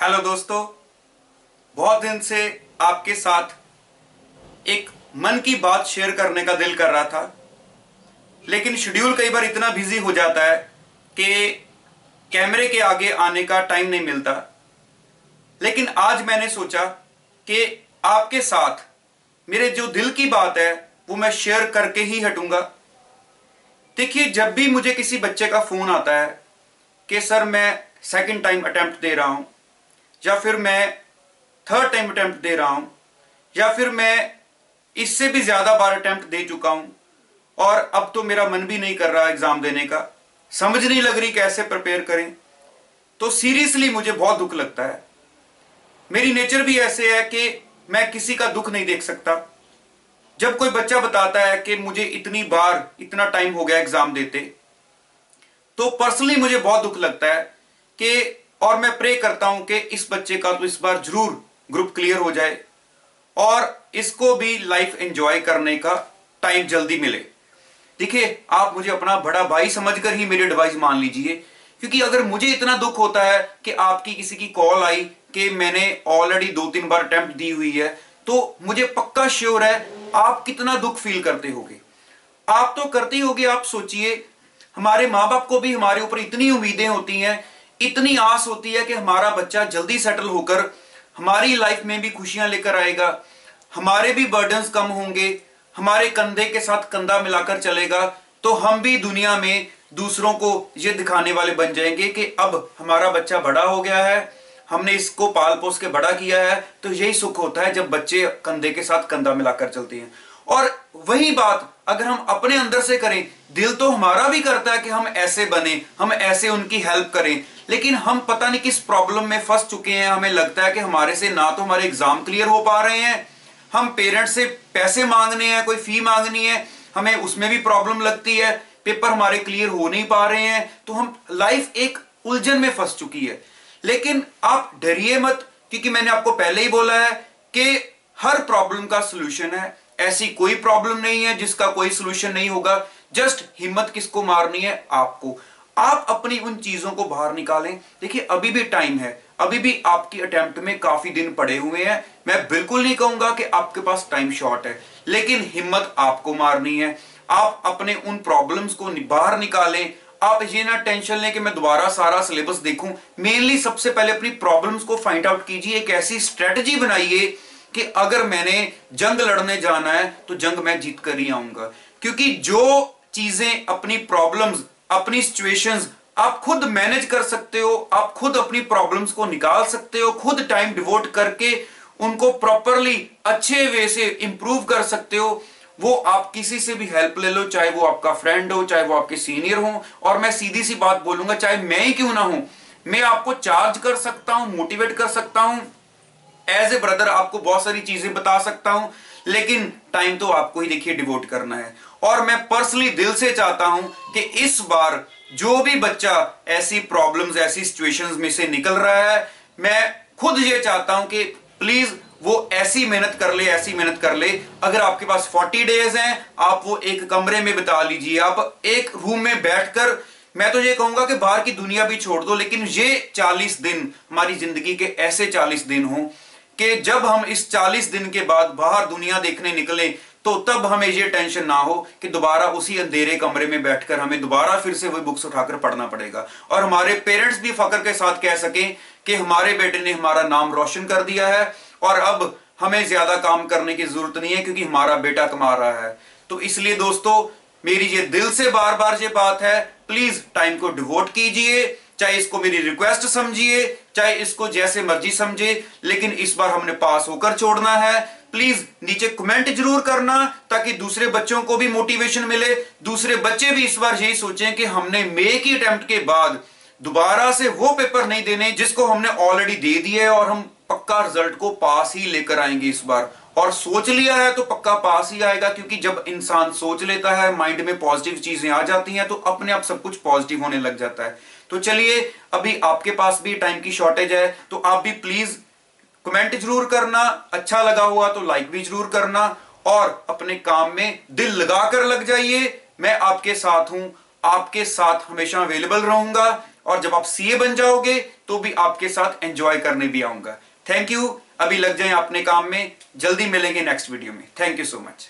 Hello दोस्तों, बहुत दिन से आपके साथ एक मन की बात शेयर करने का दिल कर रहा था, लेकिन शेड्यूल कई बार इतना बिजी हो जाता है कि कैमरे के आगे आने का टाइम नहीं मिलता। लेकिन आज मैंने सोचा कि आपके साथ मेरे जो दिल की बात है वो मैं शेयर करके ही हटूंगा। देखिए, जब भी मुझे किसी बच्चे का फोन आता है कि सर मैं सेकंड टाइम अटेम्प्ट दे रहा हूं, या फिर मैं थर्ड टाइम अटेम्प्ट दे रहा हूं, या फिर मैं इससे भी ज्यादा बार अटेम्प्ट दे चुका हूं और अब तो मेरा मन भी नहीं कर रहा एग्जाम देने का, समझ नहीं लग रही कैसे प्रिपेयर करें, तो सीरियसली मुझे बहुत दुख लगता है। मेरी नेचर भी ऐसे है कि मैं किसी का दुख नहीं देख सकता। जब कोई बच्चा बताता है कि मुझे इतनी बार इतना टाइम हो गया एग्जाम देते, तो पर्सनली मुझे बहुत दुख लगता है कि, और मैं प्रे करता हूं कि इस बच्चे का तो इस बार जरूर ग्रुप क्लियर हो जाए और इसको भी लाइफ एंजॉय करने का टाइम जल्दी मिले। देखिए, आप मुझे अपना बड़ा भाई समझकर ही मेरी एडवाइस मान लीजिए, क्योंकि अगर मुझे इतना दुख होता है कि आपकी किसी की कॉल आई कि मैंने ऑलरेडी 2-3 बार अटेम्प्ट दी हुई है, तो मुझे पक्का श्योर है आप कितना दुख फील करते होगे। आप तो करते ही होगे। आप सोचिए, हमारे माँ बाप को भी हमारे ऊपर इतनी उम्मीदें होती हैं, इतनी आस होती है कि हमारा बच्चा जल्दी सेटल होकर हमारी लाइफ में भी खुशियां लेकर आएगा, हमारे भी बर्डन्स कम होंगे, हमारे कंधे के साथ कंधा मिलाकर चलेगा, तो हम भी दुनिया में दूसरों को ये दिखाने वाले बन जाएंगे कि अब हमारा बच्चा बड़ा हो गया है, हमने इसको पाल पोस के बड़ा किया है। तो यही सुख होता है जब बच्चे कंधे के साथ कंधा मिलाकर चलते हैं। और वही बात अगर हम अपने अंदर से करें, दिल तो हमारा भी करता है कि हम ऐसे बने, हम ऐसे उनकी हेल्प करें, लेकिन हम पता नहीं किस प्रॉब्लम में फंस चुके हैं। हमें लगता है कि हमारे से ना तो हमारे एग्जाम क्लियर हो पा रहे हैं, हम पेरेंट्स से पैसे मांगने हैं, कोई फी मांगनी है, हमें उसमें भी प्रॉब्लम लगती है, पेपर हमारे क्लियर हो नहीं पा रहे हैं, तो हम लाइफ एक उलझन में फंस चुकी है। लेकिन आप डरिए मत, क्योंकि मैंने आपको पहले ही बोला है कि हर प्रॉब्लम का सलूशन है। ऐसी कोई प्रॉब्लम नहीं है जिसका कोई सलूशन नहीं होगा। जस्ट हिम्मत किसको मारनी है? आपको। आप अपनी उन चीजों को बाहर निकालें। देखिए, अभी भी टाइम है, अभी भी आपकी अटेम्प्ट में काफी दिन पड़े हुए हैं। मैं बिल्कुल नहीं कहूंगा कि आपके पास टाइम शॉर्ट है, लेकिन हिम्मत आपको मारनी है। आप अपने उन प्रॉब्लम्स को बाहर निकालें। आप ये ना टेंशन लें कि मैं दोबारा सारा सिलेबस देखूं। मेनली सबसे पहले अपनी प्रॉब्लम्स को फाइंड आउट कीजिए। एक ऐसी स्ट्रेटजी बनाइए कि अगर मैंने जंग लड़ने जाना है तो जंग मैं जीत कर ही आऊंगा। क्योंकि जो चीजें, अपनी प्रॉब्लम्स, अपनी सिचुएशंस आप खुद मैनेज कर सकते हो, आप खुद अपनी प्रॉब्लम्स को निकाल सकते हो, खुद टाइम डिवोट करके उनको प्रॉपरली अच्छे वे से इंप्रूव कर सकते हो, वो आप किसी से भी हेल्प ले लो, चाहे वो आपका फ्रेंड हो, चाहे वो आपके सीनियर हो। और मैं सीधी सी बात बोलूंगा, चाहे मैं ही क्यों ना हूं, मैं आपको चार्ज कर सकता हूं, मोटिवेट कर सकता हूं, एज ए ब्रदर आपको बहुत सारी चीजें बता सकता हूं, लेकिन टाइम तो आपको ही देखिए डिवोट करना है। और मैं पर्सनली दिल से चाहता हूं कि इस बार जो भी बच्चा ऐसी प्रॉब्लम्स, ऐसी सिचुएशंस में से निकल रहा है, मैं खुद ये चाहता हूं कि प्लीज वो ऐसी मेहनत कर ले, ऐसी मेहनत कर ले। अगर आपके पास 40 डेज हैं, आप वो एक कमरे में बिता लीजिए, आप एक रूम में बैठकर, मैं तो ये कहूंगा कि बाहर की दुनिया भी छोड़ दो, लेकिन ये 40 दिन हमारी जिंदगी के ऐसे 40 दिन हों कि जब हम इस 40 दिन के बाद बाहर दुनिया देखने निकले, तो तब हमें यह टेंशन ना हो कि दोबारा उसी अंधेरे कमरे में बैठकर हमें दोबारा फिर से वही बुक्स उठाकर पढ़ना पड़ेगा। और हमारे पेरेंट्स भी फख्र के साथ कह सकें कि हमारे बेटे ने हमारा नाम रोशन कर दिया है और अब हमें ज्यादा काम करने की जरूरत नहीं है क्योंकि हमारा बेटा कमा रहा है। तो इसलिए दोस्तों, मेरी ये दिल से बार बार ये बात है, प्लीज टाइम को डिवोट कीजिए। चाहे इसको मेरी रिक्वेस्ट समझिए, चाहे इसको जैसे मर्जी समझे, लेकिन इस बार हमने पास होकर छोड़ना है। प्लीज नीचे कमेंट जरूर करना, ताकि दूसरे बच्चों को भी मोटिवेशन मिले, दूसरे बच्चे भी इस बार यही सोचें कि हमने मे की अटेम्प्ट के बाद दोबारा से वो पेपर नहीं देने जिसको हमने ऑलरेडी दे दिया है, और हम पक्का रिजल्ट को पास ही लेकर आएंगे इस बार। और सोच लिया है तो पक्का पास ही आएगा, क्योंकि जब इंसान सोच लेता है, माइंड में पॉजिटिव चीजें आ जाती हैं, तो अपने आप सब कुछ पॉजिटिव होने लग जाता है। तो चलिए, अभी आपके पास भी टाइम की शॉर्टेज है, तो आप भी प्लीज कमेंट जरूर करना, अच्छा लगा हुआ तो लाइक भी जरूर करना, और अपने काम में दिल लगाकर लग जाइए। मैं आपके साथ हूं, आपके साथ हमेशा अवेलेबल रहूंगा। और जब आप सीए बन जाओगे तो भी आपके साथ एंजॉय करने भी आऊंगा। Thank you. अभी लग जाएं अपने काम में, जल्दी मिलेंगे नेक्स्ट वीडियो में। Thank you so much.